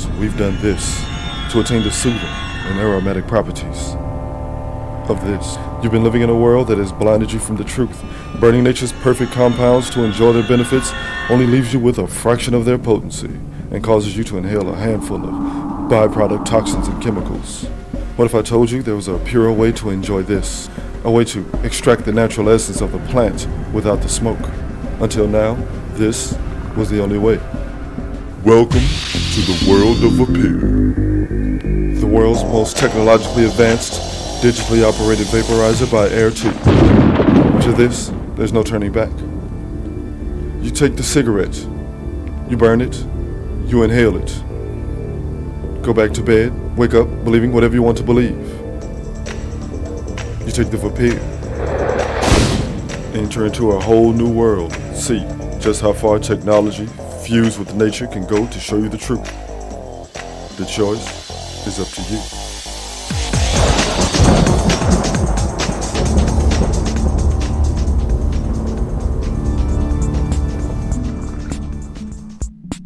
years, we've done this to attain the soothing and aromatic properties of this. You've been living in a world that has blinded you from the truth. Burning nature's perfect compounds to enjoy their benefits only leaves you with a fraction of their potency and causes you to inhale a handful of byproduct toxins and chemicals. What if I told you there was a purer way to enjoy this? A way to extract the natural essence of the plant without the smoke. Until now, this was the only way. Welcome to the world of Vapir. The world's most technologically advanced, digitally operated vaporizer by air tube. To this, there's no turning back. You take the cigarette, you burn it, you inhale it. Go back to bed, wake up believing whatever you want to believe. You take the Vapir, enter into a whole new world. See just how far technology fused with nature can go to show you the truth. The choice is up to you.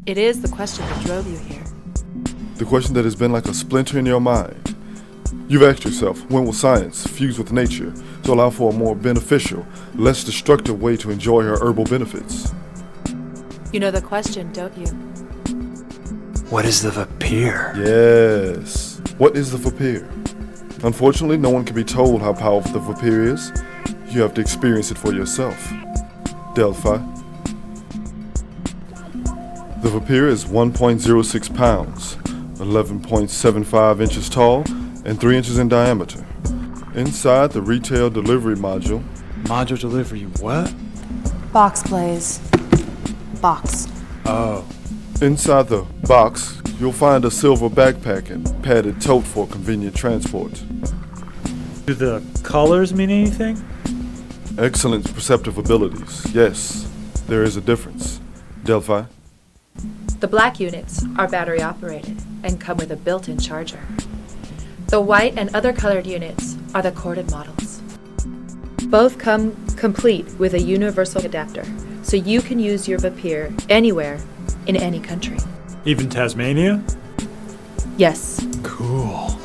It is the question that drove you here. The question that has been like a splinter in your mind. You've asked yourself, when will science fuse with nature to allow for a more beneficial, less destructive way to enjoy her herbal benefits? You know the question, don't you? What is the Vapir? Yes. What is the Vapir? Unfortunately, no one can be told how powerful the Vapir is. You have to experience it for yourself. Delphi. The Vapir is 1.06 pounds, 11.75 inches tall, and 3 inches in diameter. Inside the retail delivery module. Module delivery, what? Box, Blaze. Box. Oh. Inside the box, you'll find a silver backpack and padded tote for convenient transport. Do the colors mean anything? Excellent perceptive abilities. Yes, there is a difference. Delphi. The black units are battery operated and come with a built-in charger. The white and other colored units are the corded models. Both come complete with a universal adapter, so you can use your Vapir anywhere in any country. Even Tasmania? Yes. Cool.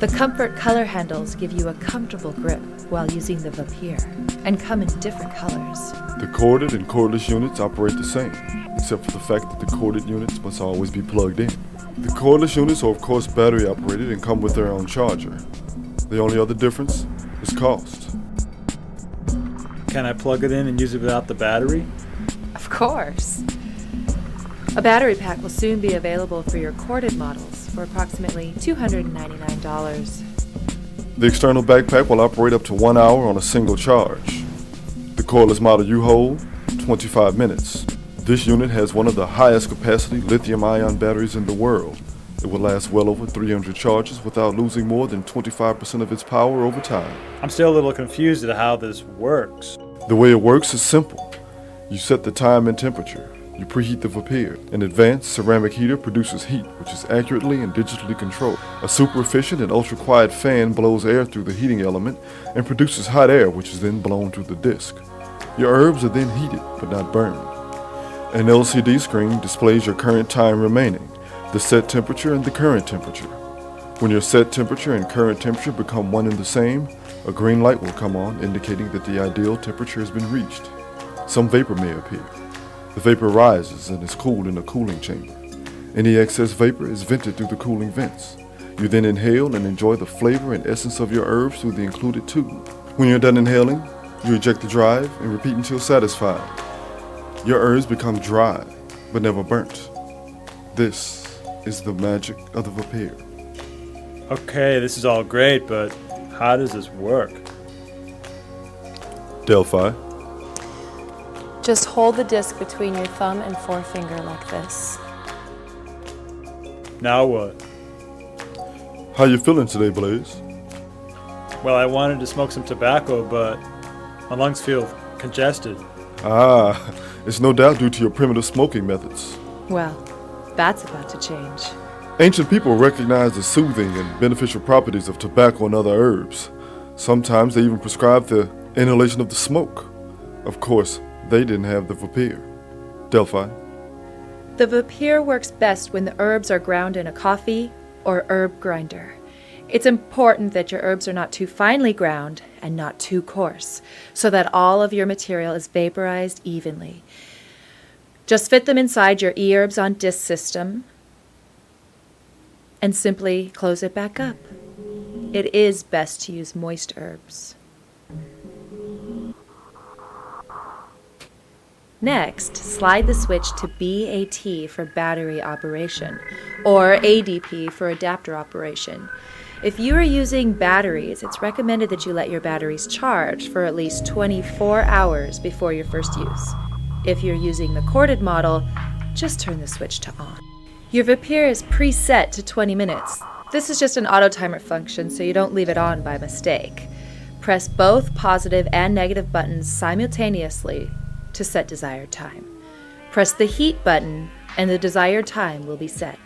The comfort color handles give you a comfortable grip while using the Vapir and come in different colors. The corded and cordless units operate the same, except for the fact that the corded units must always be plugged in. The cordless units are of course battery operated and come with their own charger. The only other difference is cost. Can I plug it in and use it without the battery? Of course. A battery pack will soon be available for your corded models for approximately $299. The external backpack will operate up to 1 hour on a single charge. The cordless model you hold, 25 minutes. This unit has one of the highest capacity lithium-ion batteries in the world. It will last well over 300 charges without losing more than 25% of its power over time. I'm still a little confused at how this works. The way it works is simple. You set the time and temperature. You preheat the Vapir. An advanced ceramic heater produces heat, which is accurately and digitally controlled. A super efficient and ultra quiet fan blows air through the heating element and produces hot air, which is then blown through the disc. Your herbs are then heated, but not burned. An LCD screen displays your current time remaining, the set temperature and the current temperature. When your set temperature and current temperature become one and the same, a green light will come on indicating that the ideal temperature has been reached. Some vapor may appear. The vapor rises and is cooled in a cooling chamber. Any excess vapor is vented through the cooling vents. You then inhale and enjoy the flavor and essence of your herbs through the included tube. When you're done inhaling, you eject the drive and repeat until satisfied. Your herbs become dry, but never burnt. This is the magic of the Vapir. Okay, this is all great, but how does this work? Delphi. Just hold the disc between your thumb and forefinger like this. Now what? How you feeling today, Blaze? Well, I wanted to smoke some tobacco, but my lungs feel congested. It's no doubt due to your primitive smoking methods. Well, that's about to change. Ancient people recognized the soothing and beneficial properties of tobacco and other herbs. Sometimes they even prescribed the inhalation of the smoke. Of course, they didn't have the Vapir. Delphi. The Vapir works best when the herbs are ground in a coffee or herb grinder. It's important that your herbs are not too finely ground and not too coarse, so that all of your material is vaporized evenly. Just fit them inside your e-herbs on disc system and simply close it back up. It is best to use moist herbs. Next, slide the switch to BAT for battery operation, or ADP for adapter operation. If you are using batteries, it's recommended that you let your batteries charge for at least 24 hours before your first use. If you're using the corded model, just turn the switch to on. Your Vapir is preset to 20 minutes. This is just an auto timer function, so you don't leave it on by mistake. Press both positive and negative buttons simultaneously to set desired time. Press the heat button and the desired time will be set.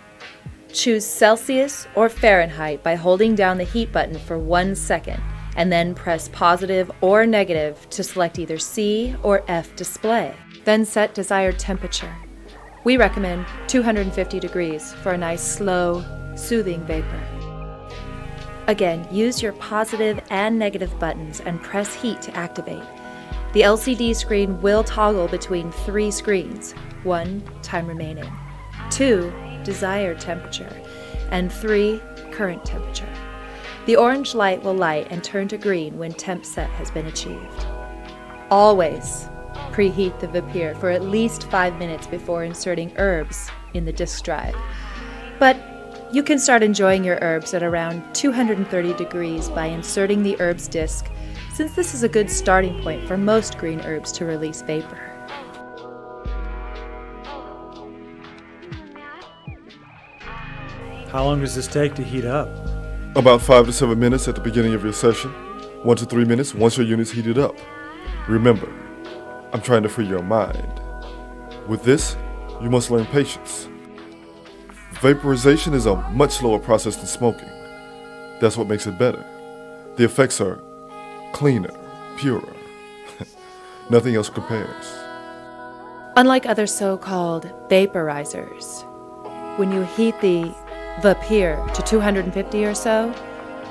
Choose Celsius or Fahrenheit by holding down the heat button for 1 second and then press positive or negative to select either C or F display. Then set desired temperature. We recommend 250 degrees for a nice, slow, soothing vapor. Again, use your positive and negative buttons and press heat to activate. The LCD screen will toggle between 3 screens. 1, time remaining. 2, desired temperature. And 3, current temperature. The orange light will light and turn to green when temp set has been achieved. Always preheat the Vapir for at least 5 minutes before inserting herbs in the disk drive. But you can start enjoying your herbs at around 230 degrees by inserting the herbs disc, since this is a good starting point for most green herbs to release vapor. How long does this take to heat up? About 5 to 7 minutes at the beginning of your session, 1 to 3 minutes once your unit's heated up. Remember, I'm trying to free your mind. With this, you must learn patience. Vaporization is a much slower process than smoking. That's what makes it better. The effects are cleaner, purer. Nothing else compares. Unlike other so-called vaporizers, when you heat the Vapir to 250 or so,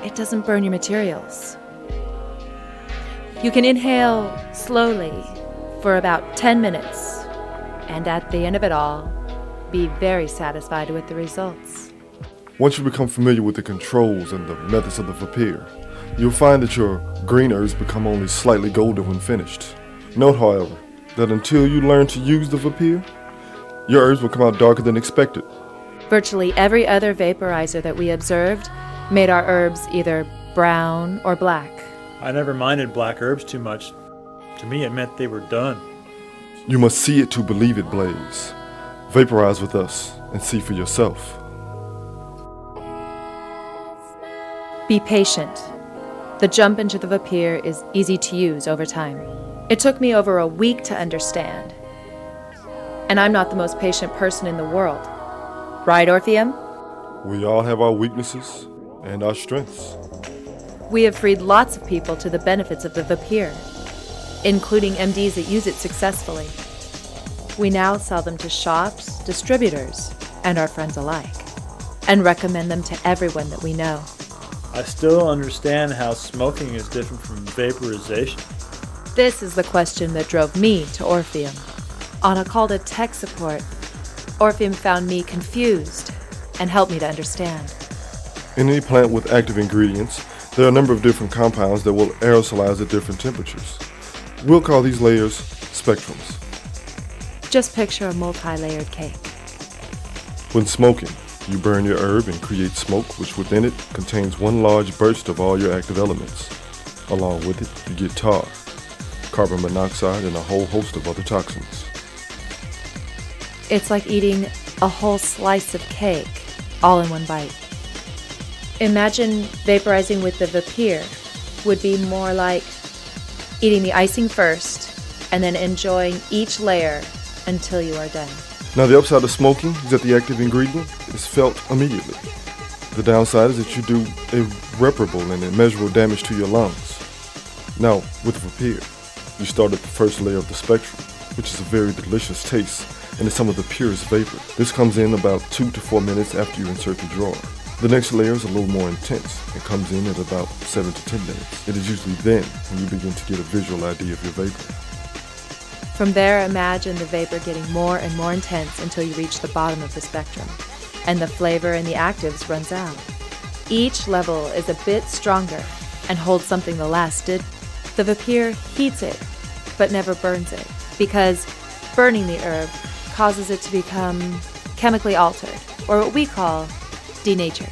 it doesn't burn your materials. You can inhale slowly for about 10 minutes, and at the end of it all, be very satisfied with the results. Once you become familiar with the controls and the methods of the Vapir, you'll find that your green herbs become only slightly golden when finished. Note, however, that until you learn to use the Vapir, your herbs will come out darker than expected. Virtually every other vaporizer that we observed made our herbs either brown or black. I never minded black herbs too much. To me, it meant they were done. You must see it to believe it, Blaze. Vaporize with us and see for yourself. Be patient. The jump into the Vapir is easy to use over time. It took me over a week to understand. And I'm not the most patient person in the world. Right, Orpheum? We all have our weaknesses and our strengths. We have freed lots of people to the benefits of the Vapir, including MDs that use it successfully. We now sell them to shops, distributors, and our friends alike, and recommend them to everyone that we know. I still understand how smoking is different from vaporization. This is the question that drove me to Orpheum. On a call to tech support, Orpheum found me confused and helped me to understand. In any plant with active ingredients, there are a number of different compounds that will aerosolize at different temperatures. We'll call these layers spectrums. Just picture a multi-layered cake. When smoking, you burn your herb and create smoke, which within it contains one large burst of all your active elements. Along with it, you get tar, carbon monoxide, and a whole host of other toxins. It's like eating a whole slice of cake, all in one bite. Imagine vaporizing with the Vapir would be more like eating the icing first and then enjoying each layer until you are done. Now, the upside of smoking is that the active ingredient is felt immediately. The downside is that you do irreparable and immeasurable damage to your lungs. Now, with the Vapir, you start at the first layer of the spectrum, which is a very delicious taste and is some of the purest vapor. This comes in about 2 to 4 minutes after you insert the drawer. The next layer is a little more intense and comes in at about 7 to 10 minutes. It is usually then when you begin to get a visual idea of your vapor. From there, imagine the vapor getting more and more intense until you reach the bottom of the spectrum, and the flavor and the actives runs out. Each level is a bit stronger and holds something the last did. The Vapir heats it, but never burns it, because burning the herb causes it to become chemically altered, or what we call denatured.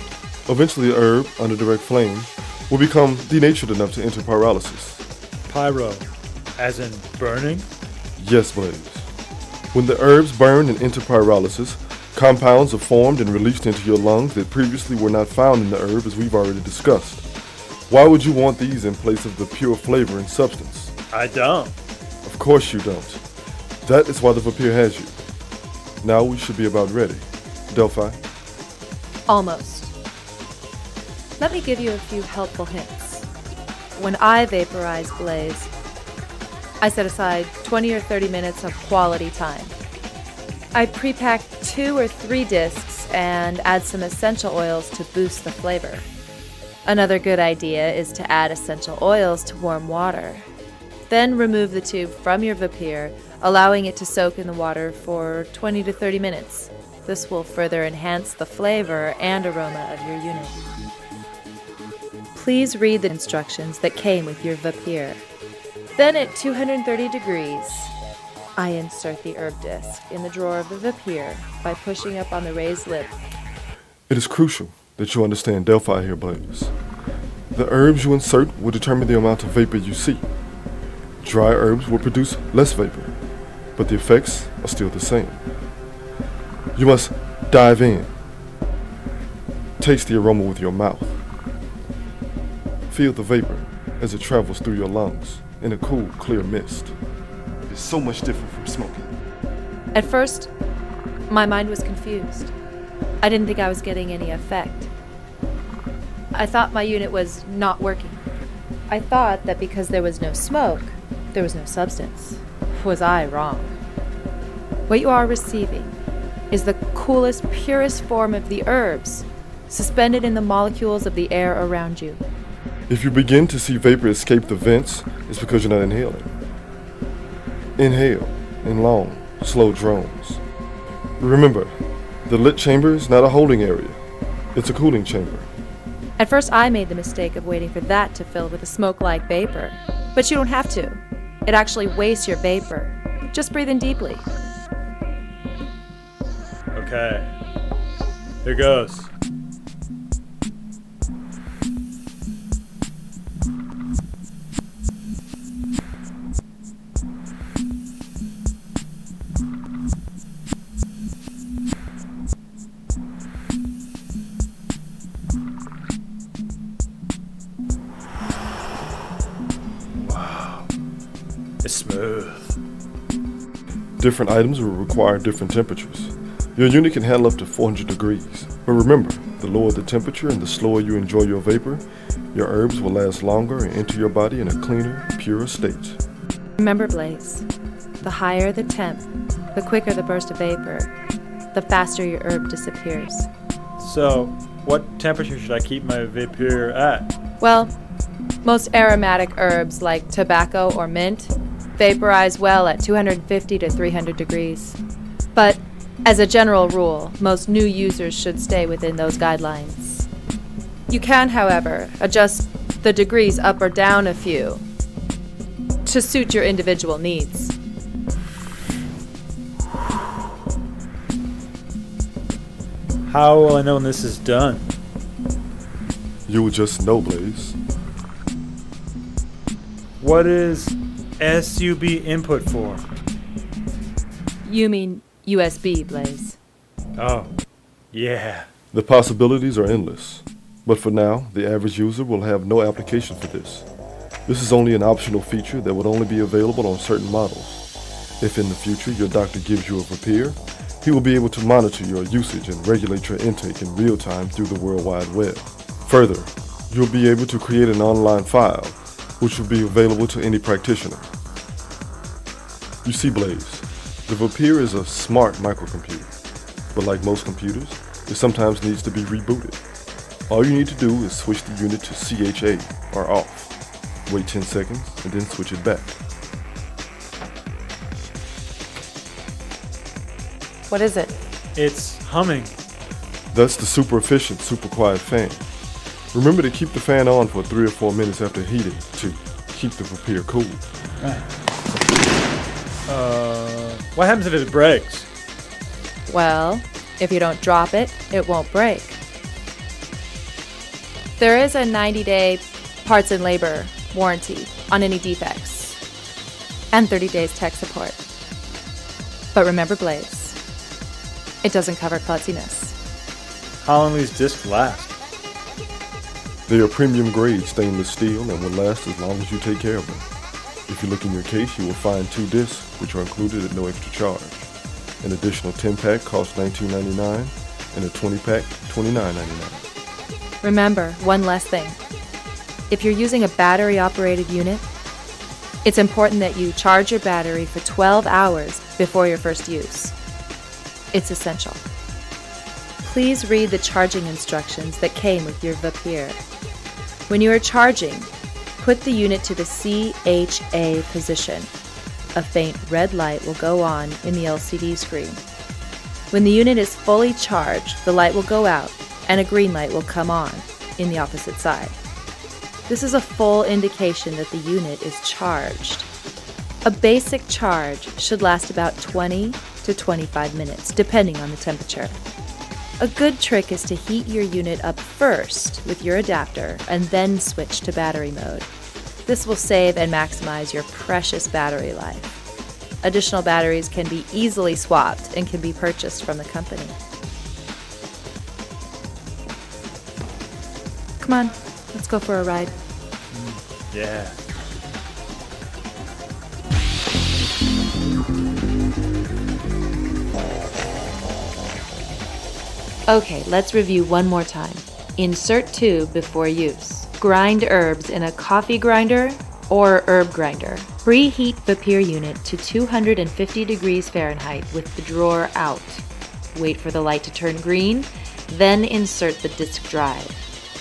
Eventually, the herb, under direct flame, will become denatured enough to enter pyrolysis. Pyro, as in burning? Yes, Blaze. When the herbs burn and enter pyrolysis, compounds are formed and released into your lungs that previously were not found in the herb, as we've already discussed. Why would you want these in place of the pure flavor and substance? I don't. Of course you don't. That is why the Vapir has you. Now we should be about ready. Delphi? Almost. Let me give you a few helpful hints. When I vaporize Blaze, I set aside 20 or 30 minutes of quality time. I pre-pack 2 or 3 discs and add some essential oils to boost the flavor. Another good idea is to add essential oils to warm water. Then remove the tube from your Vapir, allowing it to soak in the water for 20 to 30 minutes. This will further enhance the flavor and aroma of your unit. Please read the instructions that came with your Vapir. Then at 230 degrees, I insert the herb disc in the drawer of the Vapir by pushing up on the raised lip. It is crucial that you understand Delphi here, Blaze. The herbs you insert will determine the amount of vapor you see. Dry herbs will produce less vapor, but the effects are still the same. You must dive in. Taste the aroma with your mouth. Feel the vapor as it travels through your lungs in a cool, clear mist. It is so much different from smoking. At first, my mind was confused. I didn't think I was getting any effect. I thought my unit was not working. I thought that because there was no smoke, there was no substance. Was I wrong? What you are receiving is the coolest, purest form of the herbs, suspended in the molecules of the air around you. If you begin to see vapor escape the vents, it's because you're not inhaling. Inhale in long, slow drones. Remember, the lit chamber is not a holding area. It's a cooling chamber. At first, I made the mistake of waiting for that to fill with a smoke-like vapor. But you don't have to. It actually wastes your vapor. Just breathe in deeply. Okay. Here goes. It's smooth. Different items will require different temperatures. Your unit can handle up to 400 degrees. But remember, the lower the temperature and the slower you enjoy your vapor, your herbs will last longer and enter your body in a cleaner, purer state. Remember, Blaze, the higher the temp, the quicker the burst of vapor, the faster your herb disappears. So, what temperature should I keep my Vapir at? Well, most aromatic herbs like tobacco or mint vaporize well at 250 to 300 degrees. But as a general rule, most new users should stay within those guidelines. You can, however, adjust the degrees up or down a few to suit your individual needs. How will I know when this is done? You will just know, Blaze. What is SUB input for? You mean USB, Blaze. Oh, yeah. The possibilities are endless. But for now, the average user will have no application for this. This is only an optional feature that would only be available on certain models. If in the future your doctor gives you a Vapir, he will be able to monitor your usage and regulate your intake in real time through the World Wide Web. Further, you'll be able to create an online file, which will be available to any practitioner. You see, Blaze, The Vapir is a smart microcomputer, but like most computers, it sometimes needs to be rebooted. All you need to do is switch the unit to CHA, or off. Wait 10 seconds, and then switch it back. What is it? It's humming. That's the super efficient, super quiet fan. Remember to keep the fan on for 3 or 4 minutes after heating to keep the Vapir cool. What happens if it breaks? Well, if you don't drop it, it won't break. There is a 90-day parts and labor warranty on any defects, and 30 days tech support. But remember, Blaze, it doesn't cover klutziness. How long do these discs last? They are premium grade stainless steel and will last as long as you take care of them. If you look in your case, you will find 2 discs, which are included at no extra charge. An additional 10-pack costs $19.99, and a 20-pack $29.99. Remember, one last thing. If you're using a battery-operated unit, it's important that you charge your battery for 12 hours before your first use. It's essential. Please read the charging instructions that came with your Vapir. When you are charging, put the unit to the CHA position. A faint red light will go on in the LCD screen. When the unit is fully charged, the light will go out and a green light will come on in the opposite side. This is a full indication that the unit is charged. A basic charge should last about 20 to 25 minutes, depending on the temperature. A good trick is to heat your unit up first with your adapter and then switch to battery mode. This will save and maximize your precious battery life. Additional batteries can be easily swapped and can be purchased from the company. Come on, let's go for a ride. Yeah. Okay, let's review one more time. Insert tube before use. Grind herbs in a coffee grinder or herb grinder. Preheat Vapir unit to 250 degrees Fahrenheit with the drawer out. Wait for the light to turn green, then insert the disk drive.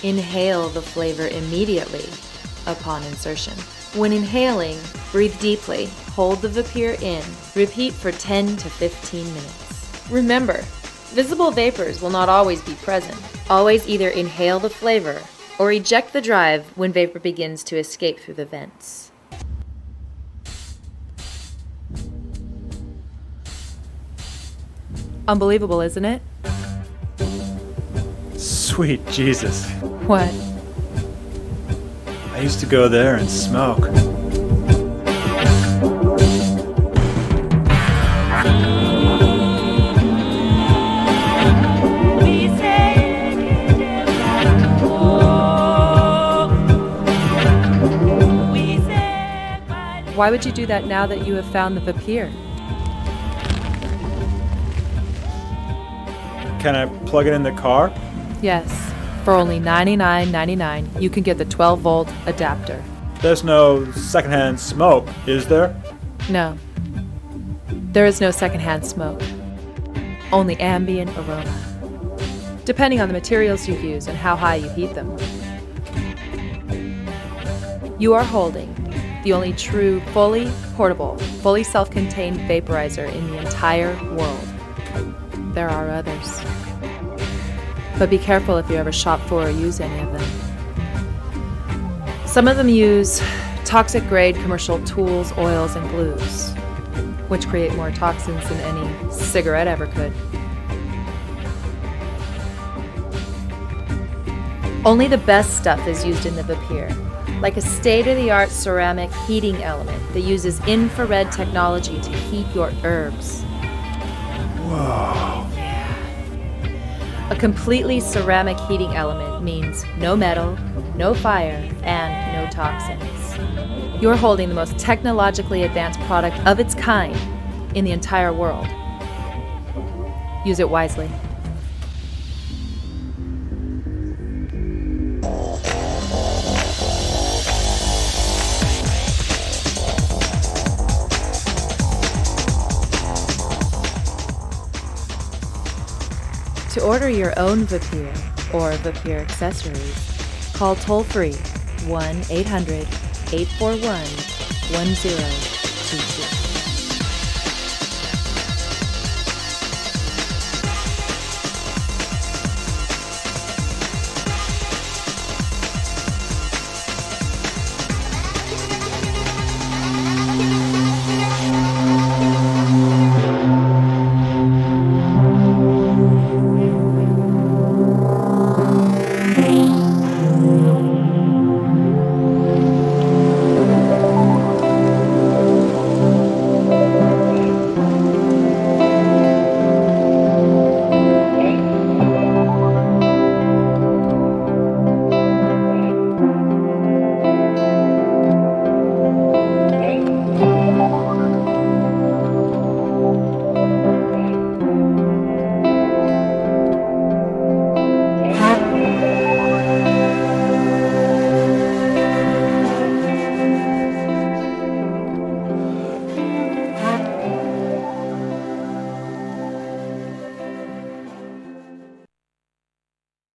Inhale the flavor immediately upon insertion. When inhaling, breathe deeply, hold the Vapir in, repeat for 10 to 15 minutes. Remember, visible vapors will not always be present. Always either inhale the flavor or eject the drive when vapor begins to escape through the vents. Unbelievable, isn't it? Sweet Jesus. What? I used to go there and smoke. Why would you do that now that you have found the Vapir? Can I plug it in the car? Yes. For only $99.99, you can get the 12-volt adapter. There's no secondhand smoke, is there? No. There is no secondhand smoke. Only ambient aroma. Depending on the materials you use and how high you heat them. You are holding the only true, fully portable, fully self-contained vaporizer in the entire world. There are others. But be careful if you ever shop for or use any of them. Some of them use toxic-grade commercial tools, oils, and glues, which create more toxins than any cigarette ever could. Only the best stuff is used in the Vapir, like a state-of-the-art ceramic heating element that uses infrared technology to heat your herbs. Whoa. A completely ceramic heating element means no metal, no fire, and no toxins. You're holding the most technologically advanced product of its kind in the entire world. Use it wisely. To order your own Vapir or Vapir accessories, call toll-free 1-800-841-1022.